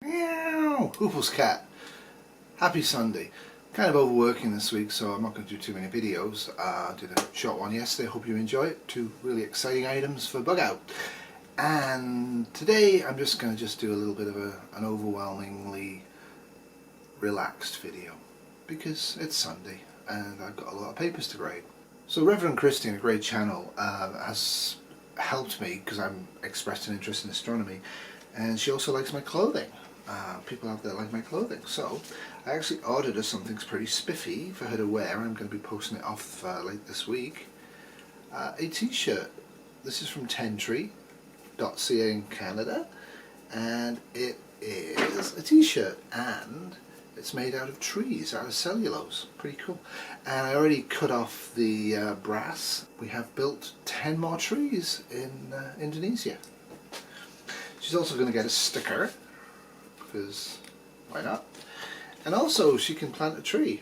Meow! Hoople's cat. Happy Sunday. Kind of overworking this week, so I'm not going to do too many videos. I did a short one yesterday. Hope you enjoy it. 2 really exciting items for bug out. And today I'm just going to do a little bit of an overwhelmingly relaxed video because it's Sunday and I've got a lot of papers to grade. So Reverend Christine, a great channel, has helped me because I'm expressed an interest in astronomy, and she also likes my clothing. People out there like my clothing, so I actually ordered her something pretty spiffy for her to wear. I'm going to be posting it off late this week. A t-shirt. This is from Tentree.ca in Canada, and it is a t-shirt, and it's made out of trees, out of cellulose. Pretty cool. And I already cut off the brass. We have built 10 more trees in Indonesia. She's also going to get a sticker, because why not? And also she can plant a tree.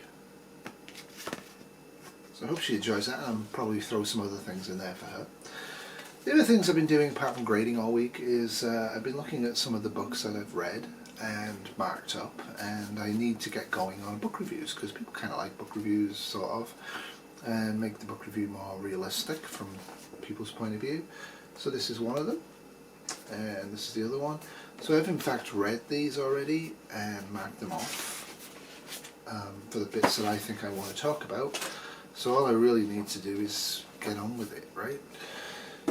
So I hope she enjoys that, and I'll probably throw some other things in there for her. The other things I've been doing apart from grading all week is I've been looking at some of the books that I've read and marked up, and I need to get going on book reviews because people kind of like book reviews, sort of, and make the book review more realistic from people's point of view. So this is one of them, and this is the other one. So I've in fact read these already and marked them off for the bits that I think I want to talk about. So all I really need to do is get on with it, right?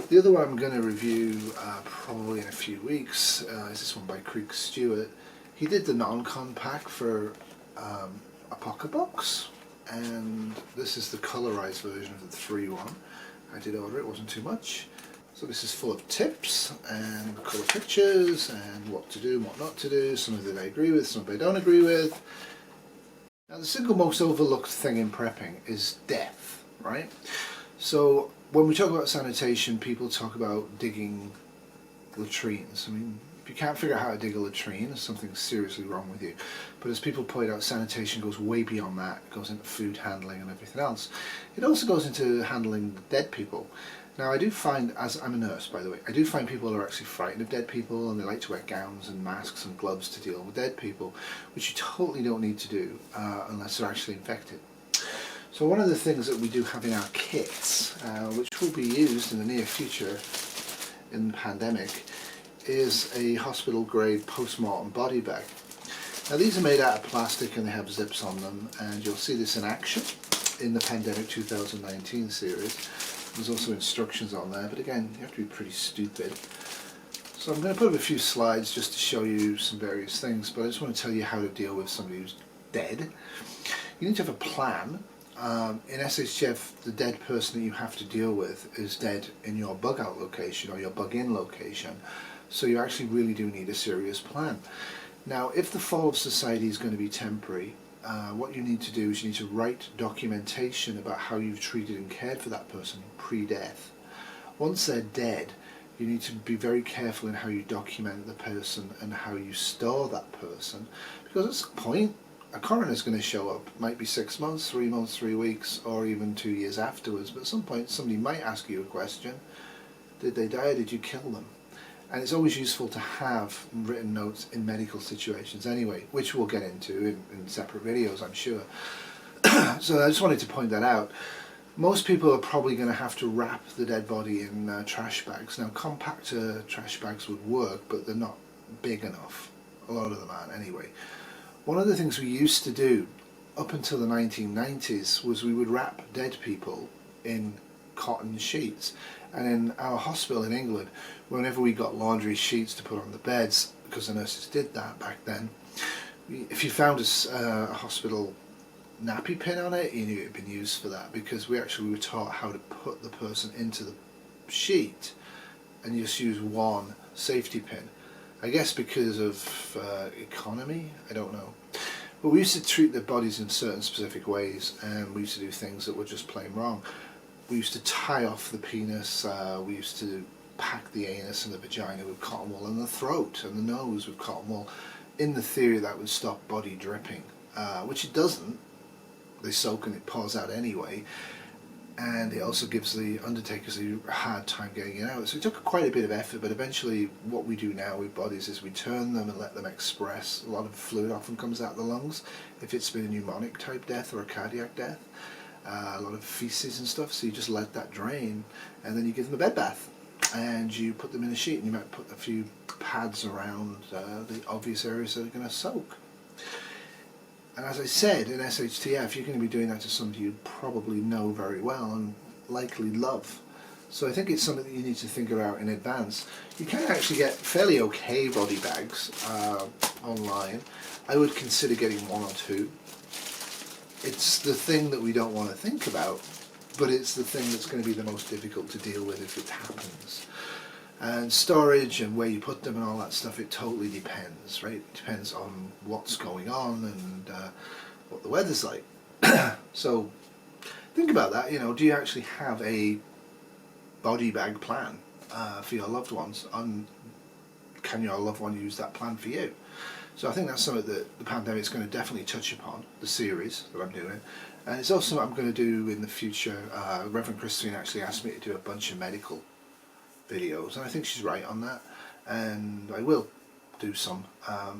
The other one I'm going to review probably in a few weeks is this one by Creek Stewart. He did the non-con pack for a pocket box, and this is the colorized version of the 3-1. I did order it, wasn't too much. So this is full of tips and colour pictures and what to do and what not to do, some of it I agree with, some of it I don't agree with. Now the single most overlooked thing in prepping is death, right? So when we talk about sanitation, people talk about digging latrines. I mean, if you can't figure out how to dig a latrine, there's something seriously wrong with you. But as people point out, sanitation goes way beyond that. It goes into food handling and everything else. It also goes into handling dead people. Now I do find, as I'm a nurse by the way, I do find people are actually frightened of dead people, and they like to wear gowns and masks and gloves to deal with dead people, which you totally don't need to do unless they're actually infected. So one of the things that we do have in our kits, which will be used in the near future in the pandemic, is a hospital grade post-mortem body bag. Now these are made out of plastic and they have zips on them, and you'll see this in action in the Pandemic 2019 series. There's also instructions on there, but again, you have to be pretty stupid. So I'm going to put up a few slides just to show you some various things, but I just want to tell you how to deal with somebody who's dead. You need to have a plan. In SHF, the dead person that you have to deal with is dead in your bug out location or your bug in location, so you actually really do need a serious plan. Now, if the fall of society is going to be temporary, what you need to do is you need to write documentation about how you've treated and cared for that person pre-death. Once they're dead, you need to be very careful in how you document the person and how you store that person, because at some point a coroner is going to show up. It might be 6 months, 3 months, 3 weeks, or even 2 years afterwards, but at some point somebody might ask you a question. Did they die or did you kill them? And it's always useful to have written notes in medical situations anyway, which we'll get into in separate videos, I'm sure. So I just wanted to point that out. Most people are probably going to have to wrap the dead body in trash bags. Now, compactor trash bags would work, but they're not big enough. A lot of them aren't anyway. One of the things we used to do up until the 1990s was we would wrap dead people in cotton sheets. And in our hospital in England, whenever we got laundry sheets to put on the beds, because the nurses did that back then, if you found a hospital nappy pin on it, you knew it had been used for that, because we actually were taught how to put the person into the sheet and just use one safety pin. I guess because of economy, I don't know. But we used to treat the bodies in certain specific ways, and we used to do things that were just plain wrong. We used to tie off the penis, we used to pack the anus and the vagina with cotton wool, and the throat and the nose with cotton wool, in the theory that would stop body dripping, which it doesn't. They soak and it pours out anyway. and it also gives the undertakers a hard time getting it out. So it took quite a bit of effort, but eventually what we do now with bodies is we turn them and let them express. A lot of fluid often comes out of the lungs if it's been a pneumonic type death or a cardiac death. A lot of feces and stuff, so you just let that drain, and then you give them a bed bath, and you put them in a sheet, and you might put a few pads around the obvious areas that are going to soak. And as I said, in SHTF, you're going to be doing that to somebody you probably know very well and likely love. So I think it's something that you need to think about in advance. You can actually get fairly okay body bags online. I would consider getting one or two. It's the thing that we don't want to think about, but it's the thing that's going to be the most difficult to deal with if it happens. And storage and where you put them and all that stuff, it totally depends, right? It depends on what's going on and what the weather's like. So think about that, you know, do you actually have a body bag plan for your loved ones? And can your loved one use that plan for you? So I think that's something that the pandemic's going to definitely touch upon, the series that I'm doing. And it's also what I'm going to do in the future. Reverend Christine actually asked me to do a bunch of medical videos, and I think she's right on that, and I will do some,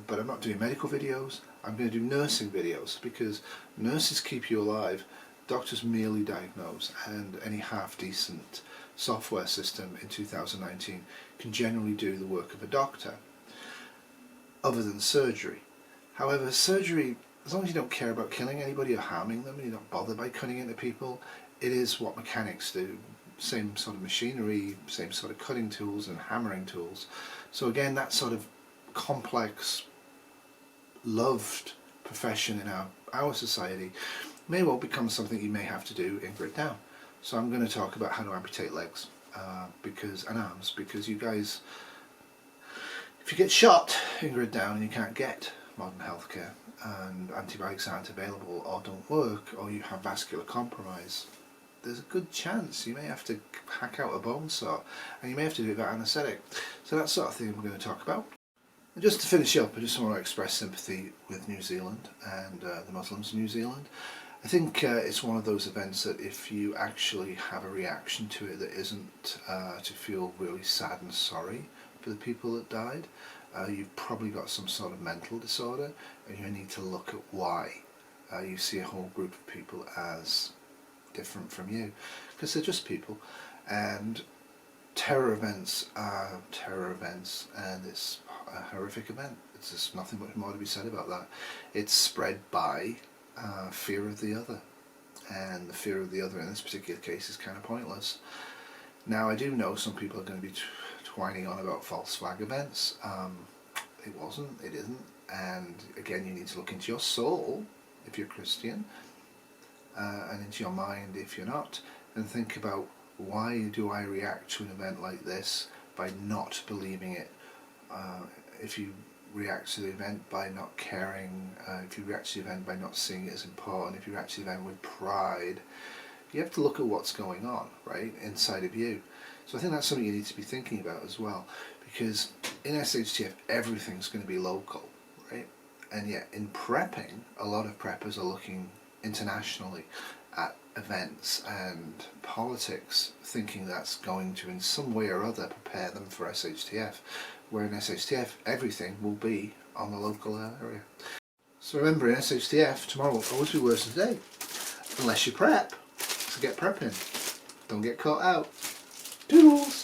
but I'm not doing medical videos. I'm going to do nursing videos, because nurses keep you alive, doctors merely diagnose, and any half-decent software system in 2019 can generally do the work of a doctor, other than surgery. However, surgery, as long as you don't care about killing anybody or harming them, and you're not bothered by cutting into people, it is what mechanics do. Same sort of machinery, same sort of cutting tools and hammering tools. So again, that sort of complex, loved profession in our society may well become something you may have to do in Grit Down. So I'm going to talk about how to amputate legs and arms, because you guys, if you get shot in Grit Down and you can't get modern healthcare and antibiotics aren't available or don't work, or you have vascular compromise, there's a good chance you may have to hack out a bone saw, and you may have to do it without anaesthetic. So that sort of thing we're going to talk about. And just to finish up, I just want to express sympathy with New Zealand and the Muslims in New Zealand. I think it's one of those events that if you actually have a reaction to it that isn't to feel really sad and sorry for the people that died, you've probably got some sort of mental disorder, and you need to look at why you see a whole group of people as different from you, because they're just people, and terror events are terror events, and it's a horrific event. It's just nothing much more to be said about that. It's spread by fear of the other, and the fear of the other in this particular case is kind of pointless. Now, I do know some people are going to be twining on about false flag events. It wasn't, it isn't, and again, you need to look into your soul if you're Christian, and into your mind if you're not, and think about, why do I react to an event like this by not believing it? If you react to the event by not caring, if you react to the event by not seeing it as important, if you react to the event with pride, you have to look at what's going on, right, inside of you. So I think that's something you need to be thinking about as well, because in SHTF everything's going to be local, right? And yet in prepping, a lot of preppers are looking internationally at events and politics, thinking that's going to in some way or other prepare them for SHTF, where in SHTF everything will be on the local area. So remember, in SHTF tomorrow will always be worse than today, unless you prep. So get prepping, don't get caught out. Toodles!